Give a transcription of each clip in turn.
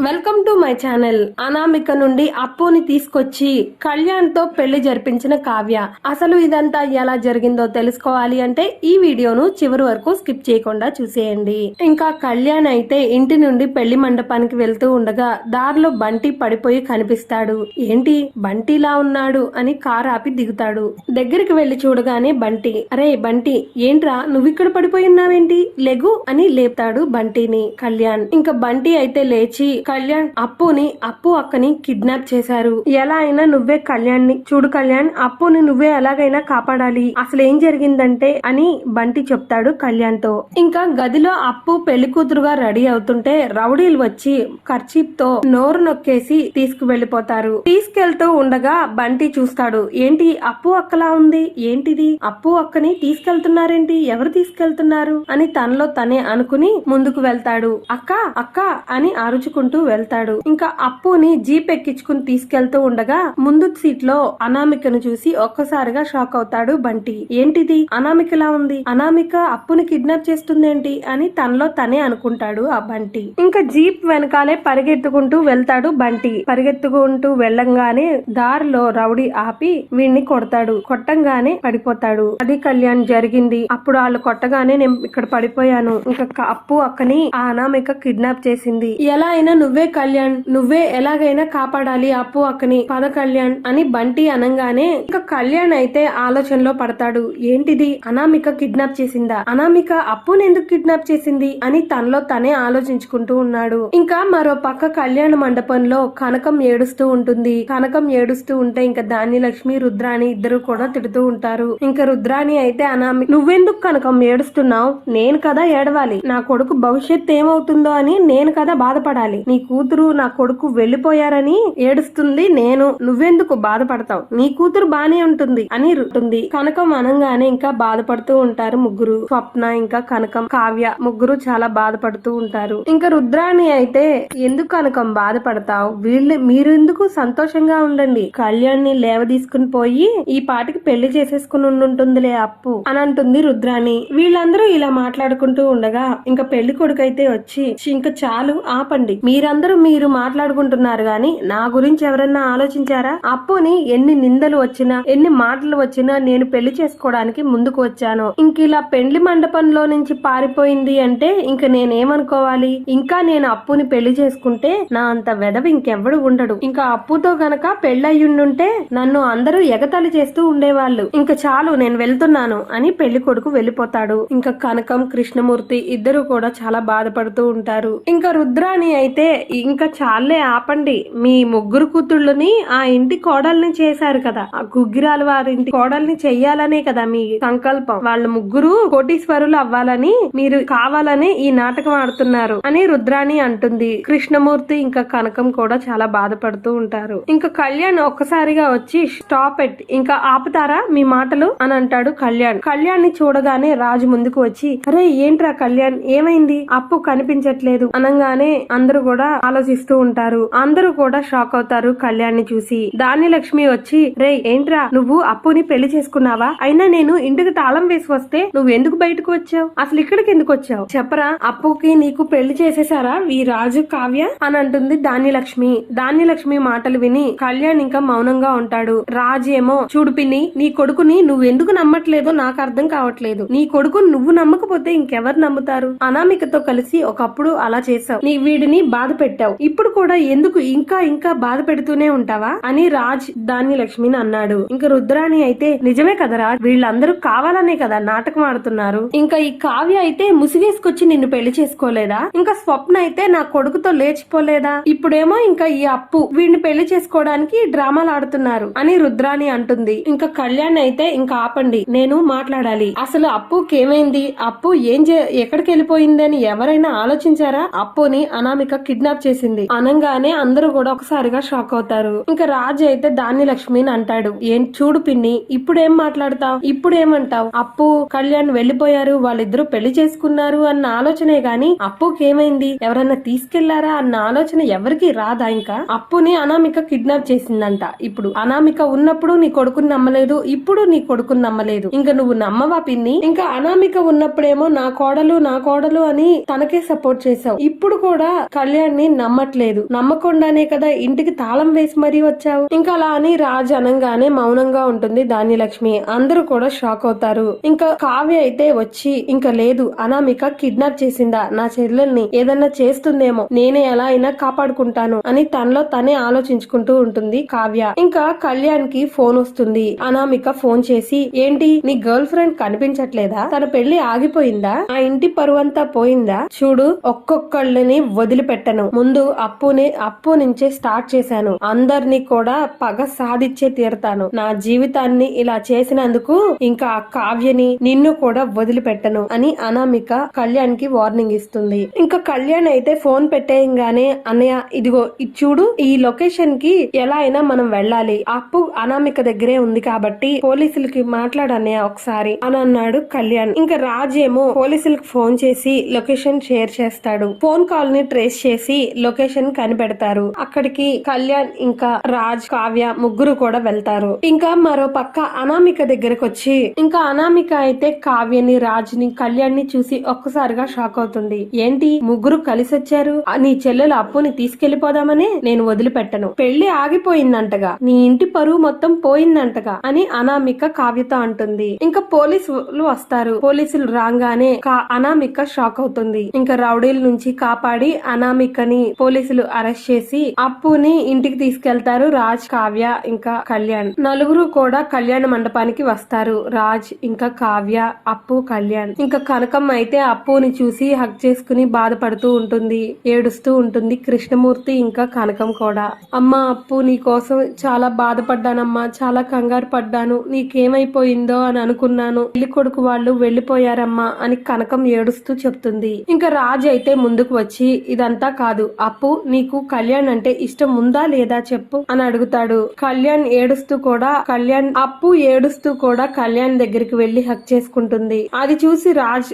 Welcome to my channel. Anamika నుండి అప్పుని తీసుకొచ్చి కళ్యాణ్ తో పెళ్లి జరిపించిన కావ్య. అసలు ఇదంతా ఎలా జరిగిందో తెలుసుకోవాలి అంటే ఈ వీడియోను చివరి వరకు స్కిప్ చేయకుండా చూసేయండి. ఇంకా కళ్యాణ్ అయితే ఇంటి నుండి పెళ్లి మండపానికి వెళ్తూ ఉండగా దారిలో బంటి పడిపోయి కనిపిస్తాడు. ఏంటి బంటిలా ఉన్నాడు అని కారు ఆపి దిగుతాడు. దగ్గరికి వెళ్లి చూడగానే బంటి, అరే బంటి ఏంట్రా నువ్విక్కడ పడిపోయి ఉన్నావేంటి, లెగు అని లేపుతాడు బంటిని కళ్యాణ్. ఇంకా బంటి అయితే లేచి కళ్యాణ్ అప్పు అక్కని కిడ్నాప్ చేశారు. ఎలా అయినా నువ్వే కళ్యాణ్ని చూడు కళ్యాణ్, అప్పుని నువ్వే ఎలాగైనా కాపాడాలి, అసలు ఏం జరిగిందంటే అని బంటి చెప్తాడు కళ్యాణ్ తో. ఇంకా గదిలో అప్పు పెళ్లి కూతురుగా రెడీ అవుతుంటే రౌడీలు వచ్చి కర్చీప్ తో నోరు నొక్కేసి తీసుకువెళ్లిపోతారు. తీసుకెళ్తూ ఉండగా బంటి చూస్తాడు, ఏంటి అప్పు అక్కలా ఉంది, ఏంటిది అప్పు అక్కని తీసుకెళ్తున్నారేంటి, ఎవరు తీసుకెళ్తున్నారు అని తనలో తనే అనుకుని ముందుకు వెళ్తాడు. అక్క అక్క అని అరుచుకుంటూ వెళ్తాడు. ఇంకా అప్పుని జీప్ ఎక్కించుకుని తీసుకెళ్తూ ఉండగా ముందు సీట్ లో అనామికను చూసి ఒక్కసారిగా షాక్ అవుతాడు బంటి. ఏంటిది అనామికలా ఉంది, అనామిక అప్పుని కిడ్నాప్ చేస్తుందేంటి అని తనలో తనే అనుకుంటాడు ఆ బంటి. ఇంకా జీప్ వెనకాలే పరిగెత్తుకుంటూ వెళ్తాడు బంటి. పరిగెత్తుకుంటూ వెళ్ళంగానే దారిలో రౌడీ ఆపి వీడిని కొడతాడు. కొట్టంగానే పడిపోతాడు. అది కళ్యాణ్ జరిగింది. అప్పుడు వాళ్ళు కొట్టగానే నేను ఇక్కడ పడిపోయాను. ఇంకా అప్పు అక్కని ఆ అనామిక కిడ్నాప్ చేసింది. ఎలా అయినా నువ్వే కళ్యాణ్, నువ్వే ఎలాగైనా కాపాడాలి అప్పు అక్కని, పద కళ్యాణ్ అని బంటి అనగానే ఇంకా కళ్యాణ్ అయితే ఆలోచనలో పడతాడు. ఏంటిది అనామిక కిడ్నాప్ చేసిందా, అనామిక అప్పుని ఎందుకు కిడ్నాప్ చేసింది అని తనలో తనే ఆలోచించుకుంటూ ఉన్నాడు. ఇంకా మరో పక్క కళ్యాణ మండపంలో కనకం ఏడుస్తూ ఉంటుంది. కనకం ఏడుస్తూ ఉంటే ఇంకా ధాన్యలక్ష్మి రుద్రాణి ఇద్దరు కూడా తిడుతూ ఉంటారు. ఇంకా రుద్రాణి అయితే అనామిక నువ్వెందుకు కనకం ఏడుస్తున్నావు, నేను కదా ఏడవాలి, నా కొడుకు భవిష్యత్తు ఏమవుతుందో అని నేను కదా బాధపడాలి, నీ కూతురు నా కొడుకు వెళ్లిపోయారని ఏడుస్తుంది నేను, నువ్వెందుకు బాధపడతావు, నీ కూతురు బానే ఉంటుంది అని ఉంటుంది. కనకం అనంగానే ఇంకా బాధపడుతూ ఉంటారు ముగ్గురు. స్వప్న ఇంకా కనకం కావ్య ముగ్గురు చాలా బాధపడుతూ ఉంటారు. ఇంకా రుద్రాణి అయితే ఎందుకు కనకం బాధపడతావు, మీరు ఎందుకు సంతోషంగా ఉండండి, కళ్యాణ్ని లేవ తీసుకుని పోయి ఈ పాటికి పెళ్లి చేసేసుకుని ఉంటుందిలే అప్పు అని అంటుంది రుద్రాణి. వీళ్ళందరూ ఇలా మాట్లాడుకుంటూ ఉండగా ఇంకా పెళ్లి కొడుకు అయితే వచ్చి ఇంకా చాలు ఆపండి, మీరందరూ మీరు మాట్లాడుకుంటున్నారు గాని నా గురించి ఎవరన్నా ఆలోచించారా, అప్పుని ఎన్ని నిందలు వచ్చినా ఎన్ని మాటలు వచ్చినా నేను పెళ్లి చేసుకోవడానికి ముందుకు వచ్చాను, ఇంక ఇలా పెళ్లి మండపంలో నుంచి పారిపోయింది అంటే ఇంక నేనేమనుకోవాలి, ఇంకా నేను అప్పుని పెళ్లి చేసుకుంటే నా అంత వెదవ ఇంకెవ్వడు ఉండడు, ఇంకా అప్పుతో గనక పెళ్లయ్యుండుంటే నన్ను అందరూ ఎగతాళి చేస్తూ ఉండేవాళ్ళు, ఇంకా చాలు నేను వెళ్తున్నాను అని పెళ్లి కొడుకు వెళ్లిపోతాడు. ఇంకా కనకం కృష్ణమూర్తి ఇద్దరు కూడా చాలా బాధపడుతూ ఉంటారు. ఇంకా రుద్రాణి అయితే ఇంకా చాలే ఆపండి, మీ ముగ్గురు కూతుళ్ళని ఆ ఇంటి కోడల్ని చేశారు కదా, ఆ గుగ్గిరాల వారింటి కోడల్ని చెయ్యాలనే కదా మీ సంకల్పం, వాళ్ళ ముగ్గురు కోటీశ్వరులు అవ్వాలని మీరు కావాలని ఈ నాటకం ఆడుతున్నారు అని రుద్రాణి అంటుంది. కృష్ణమూర్తి ఇంకా కనకం కూడా చాలా బాధపడుతూ ఉంటారు. ఇంకా కళ్యాణ్ ఒక్కసారిగా వచ్చి స్టాప్ ఎట్, ఇంకా ఆపుతారా మీ మాటలు అని అంటాడు కళ్యాణ్. కళ్యాణ్ ని చూడగానే రాజు ముందుకు వచ్చి అరే ఏంట్రా కళ్యాణ్ ఏమైంది, అప్పు కనిపించట్లేదు అనగానే అందరూ కూడా ఆలోచిస్తూ ఉంటారు. అందరూ కూడా షాక్ అవుతారు కళ్యాణ్ ని చూసి. ధాన్యలక్ష్మి వచ్చి రే ఏంట్రా నువ్వు అప్పుని పెళ్లి చేసుకున్నావా, అయినా నేను ఇంటికి తాళం వేసి వస్తే నువ్వు ఎందుకు బయటకు వచ్చావు, అసలు ఇక్కడికి ఎందుకు వచ్చావు చెప్పరా, అప్పుకి నీకు పెళ్లి చేసేసారా ఈ రాజు కావ్య అని అంటుంది ధాన్యలక్ష్మి. ధాన్యలక్ష్మి మాటలు విని కళ్యాణ్ ఇంకా మౌనంగా ఉంటాడు. రాజు ఏమో చూడు పిన్ని, నీ కొడుకుని నువ్వు ఎందుకు నమ్మట్లేదో నాకు అర్థం కావట్లేదు, నీ కొడుకుని నువ్వు నమ్మకపోతే ఇంకెవరు నమ్ముతారు, అనామికతో కలిసి ఒకప్పుడు అలా చేసావు, నీ వీడిని బాధ పెట్టావు, ఇప్పుడు కూడా ఎందుకు ఇంకా ఇంకా బాధ పెడుతూనే ఉంటావా అని రాజ్ ధాన్యలక్ష్మిని అన్నాడు. ఇంకా రుద్రాణి అయితే నిజమే కదరా, వీళ్ళందరూ కావాలనే కదా నాటకం ఆడుతున్నారు, ఇంకా ఈ కావ్య అయితే ముసిగేసుకొచ్చి నిన్ను పెళ్లి చేసుకోలేదా, ఇంకా స్వప్న అయితే నా కొడుకుతో లేచిపోలేదా, ఇప్పుడేమో ఇంకా ఈ అప్పు వీడిని పెళ్లి చేసుకోవడానికి డ్రామాలు ఆడుతున్నారు అని రుద్రాణి అంటుంది. ఇంకా కళ్యాణ్ అయితే ఇంకా ఆపండి నేను మాట్లాడాలి, అసలు అప్పుకి ఏమైంది, అప్పు ఎక్కడికి వెళ్ళిపోయింది అని ఎవరైనా ఆలోచించారా, అప్పుని అనామిక కిడ్నాప్ చేసింది అనంగానే అందరూ కూడా ఒకసారిగా షాక్ అవుతారు. ఇంకా రాజు అయితే ధాన్యలక్ష్మిని అంటాడు, ఏం చూడు పిన్ని ఇప్పుడేం మాట్లాడతావు, ఇప్పుడేమంటావు, అప్పు కళ్యాణ్ వెళ్లిపోయారు వాళ్ళిద్దరూ పెళ్లి చేసుకున్నారు అన్న ఆలోచనే గాని అప్పుకి ఏమైంది ఎవరన్నా తీసుకెళ్లారా అన్న ఆలోచన ఎవరికి రాదా, ఇంకా అప్పుని అనామిక కిడ్నాప్ చేసిందంట, ఇప్పుడు అనామిక ఉన్నప్పుడు నీ కొడుకుని నమ్మలేదు, ఇప్పుడు నీ కొడుకుని నమ్మలేదు, ఇంకా నువ్వు నమ్మవా పిన్ని, ఇంకా అనామిక ఉన్నప్పుడేమో నా కోడలు అని తనకే సపోర్ట్ చేసావు, ఇప్పుడు కూడా కళ్యాణ్ కళ్యాణ్ ని నమ్మట్లేదు. నమ్మకుండానే కదా ఇంటికి తాళం వేసి మరీ వచ్చావు. ఇంకా అలా అని రాజ్ అనంగానే మౌనంగా ఉంటుంది ధాన్యలక్ష్మి. అందరూ కూడా షాక్ అవుతారు. ఇంకా కావ్య అయితే వచ్చి ఇంకా లేదు, అనామిక కిడ్నాప్ చేసిందా, నా చెల్లెల్ని ఏదన్నా చేస్తుందేమో, నేనే ఎలా అయినా కాపాడుకుంటాను అని తనలో తనే ఆలోచించుకుంటూ ఉంటుంది కావ్య. ఇంకా కళ్యాణ్ కి ఫోన్ వస్తుంది. అనామిక ఫోన్ చేసి, ఏంటి నీ గర్ల్ ఫ్రెండ్ కనిపించట్లేదా, తన పెళ్లి ఆగిపోయిందా, ఆ ఇంటి పరువంతా పోయిందా, చూడు ఒక్కొక్కళ్ళని వదిలిపెట్టను, ముందు అప్పు నుంచే స్టార్ట్ చేశాను, అందరినీ కూడా పగ సాధించే తీరతాను, నా జీవితాన్ని ఇలా చేసినందుకు ఇంకా కావ్యని నిన్ను కూడా వదిలిపెట్టను అని అనామిక కళ్యాణ్ కి వార్నింగ్ ఇస్తుంది. ఇంకా కళ్యాణ్ అయితే ఫోన్ పెట్టేయంగానే, అన్నయ్య ఇదిగో ఇది చూడు, ఈ లొకేషన్ కి ఎలా అయినా మనం వెళ్ళాలి, అప్పు అనామిక దగ్గరే ఉంది కాబట్టి పోలీసులకి మాట్లాడన్నయ్య ఒకసారి అని అన్నాడు కళ్యాణ్. ఇంకా రాజ్ ఏమో పోలీసులకు ఫోన్ చేసి లొకేషన్ షేర్ చేస్తాడు. ఫోన్ కాల్ ని ట్రేస్ చేసి లొకేషన్ కనిపెడతారు. అక్కడికి కళ్యాణ్ ఇంకా రాజ్ కావ్య ముగ్గురు కూడా వెళ్తారు. ఇంకా మరో పక్క అనామిక దగ్గరకు వచ్చి, ఇంకా అనామిక అయితే కావ్యని రాజ్ ని కళ్యాణ్ ని చూసి ఒక్కసారిగా షాక్ అవుతుంది. ఏంటి ముగ్గురు కలిసి వచ్చారు, నీ చెల్లెలు అప్పుని తీసుకెళ్లిపోదామనే, నేను వదిలిపెట్టను, పెళ్లి ఆగిపోయిందంటగా, నీ ఇంటి పరువు మొత్తం పోయిందంటగా అని అనామిక కావ్యతో అంటుంది. ఇంకా పోలీసులు వస్తారు. పోలీసులు రాగానే అనామిక షాక్ అవుతుంది. ఇంకా రౌడీల నుంచి కాపాడి అనామికని పోలీసులు అరెస్ట్ చేసి అప్పుని ఇంటికి తీసుకెళ్తారు రాజ్, కావ్య ఇంకా కళ్యాణ్. నలుగురు కూడా కళ్యాణ మండపానికి వస్తారు. రాజ్ ఇంకా కావ్య, అప్పు, కళ్యాణ్. ఇంకా కనకమ్మ అయితే అప్పుని చూసి హక్ చేసుకుని బాధపడుతూ ఉంటుంది, ఏడుస్తూ ఉంటుంది. కృష్ణమూర్తి ఇంకా కనకం కూడా, అమ్మ అప్పు నీ కోసం చాలా బాధపడ్డానమ్మా, చాలా కంగారు పడ్డాను, నీకేమైపోయిందో అని అనుకున్నాను, పెళ్లి కొడుకు వాళ్ళు వెళ్లిపోయారమ్మా అని కనకం ఏడుస్తూ చెప్తుంది. ఇంకా రాజ్ అయితే ముందుకు వచ్చి, ఇదంతా కాదు అప్పు, నీకు కళ్యాణ్ అంటే ఇష్టం ఉందా లేదా చెప్పు అని అడుగుతాడు. కళ్యాణ్ ఏడుస్తూ కూడా కళ్యాణ్ దగ్గరికి వెళ్లి హక్ చేసుకుంటుంది. అది చూసి రాజ్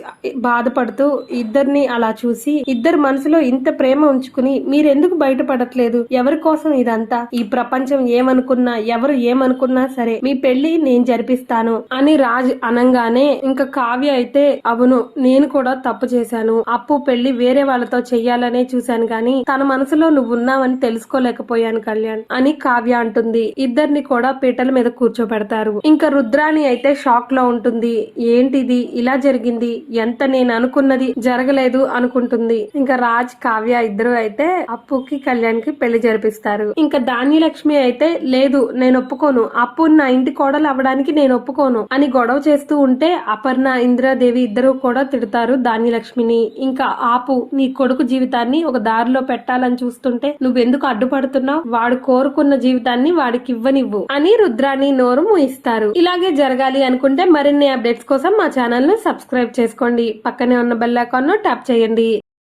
బాధపడుతూ ఇద్దరిని అలా చూసి, ఇద్దరు మనసులో ఇంత ప్రేమ ఉంచుకుని మీరెందుకు బయటపడట్లేదు, ఎవరి కోసం ఇదంతా, ఈ ప్రపంచం ఏమనుకున్నా ఎవరు ఏమనుకున్నా సరే మీ పెళ్లి నేను జరిపిస్తాను అని రాజ్ అనంగానే ఇంకా కావ్య అయితే, అవును నేను కూడా తప్పు చేశాను, అప్పు పెళ్లి వేరే వాళ్ళతో చెయ్యాలనే చూశాను గాని తన మనసులో నువ్వు ఉన్నావని తెలుసుకోలేకపోయాను కళ్యాణ్ అని కావ్య అంటుంది. ఇద్దరిని కూడా పీటల మీద కూర్చోబెడతారు. ఇంకా రుద్రాణి అయితే షాక్ లో ఉంటుంది. ఏంటిది ఇలా జరిగింది, ఎంత నేను అనుకున్నది జరగలేదు అనుకుంటుంది. ఇంకా రాజ్ కావ్య ఇద్దరు అయితే అప్పుకి కళ్యాణ్ కి పెళ్లి జరిపిస్తారు. ఇంకా ధాన్యలక్ష్మి అయితే, లేదు నేను ఒప్పుకోను, అప్పు నా ఇంటి కోడలు అవ్వడానికి నేను ఒప్పుకోను అని గొడవ చేస్తూ ఉంటే అపర్ణ, ఇందిరాదేవి ఇద్దరు కూడా తిడతారు ధాన్యలక్ష్మిని. ఇంకా ఆపు, నీ కొడుకు జీవితాన్ని ఒక దారిలో పెట్టాలని చూస్తుంటే నువ్వెందుకు అడ్డుపడుతున్నావు, వాడు కోరుకున్న జీవితాన్ని వాడికి ఇవ్వనివ్వు అని రుద్రాణి నోరు మూయిస్తారు. ఇలాగే జరగాలి అనుకుంటే మరిన్ని అప్డేట్స్ కోసం మా ఛానల్ ను సబ్స్క్రైబ్ చేసుకోండి, పక్కనే ఉన్న బెల్ ఐకాన్ ను ట్యాప్ చేయండి.